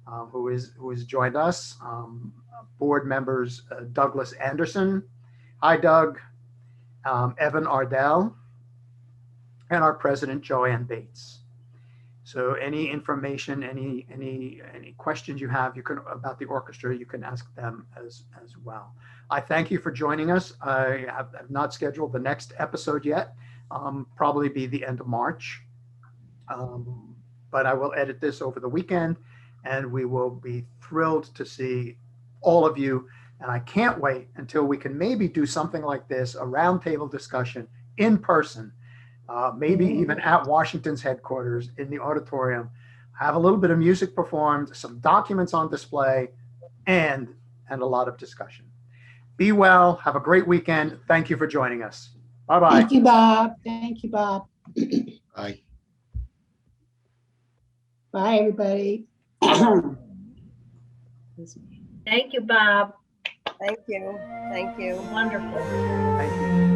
who has joined us. Board members Douglas Anderson. Hi, Doug. Evan Ardell, and our president, Joanne Bates. So any information, any questions you have, about the orchestra, you can ask them as well. I thank you for joining us. I have not scheduled the next episode yet. Probably be the end of March. But I will edit this over the weekend, and we will be thrilled to see all of you And I can't wait until we can maybe do something like this, a roundtable discussion in person, maybe even at Washington's headquarters in the auditorium, have a little bit of music performed, some documents on display, and a lot of discussion. Be well. Have a great weekend. Thank you for joining us. Bye-bye. Thank you, Bob. Thank you, Bob. Aye. Bye, everybody. Thank you, Bob. Thank you. Thank you. Wonderful. Thank you.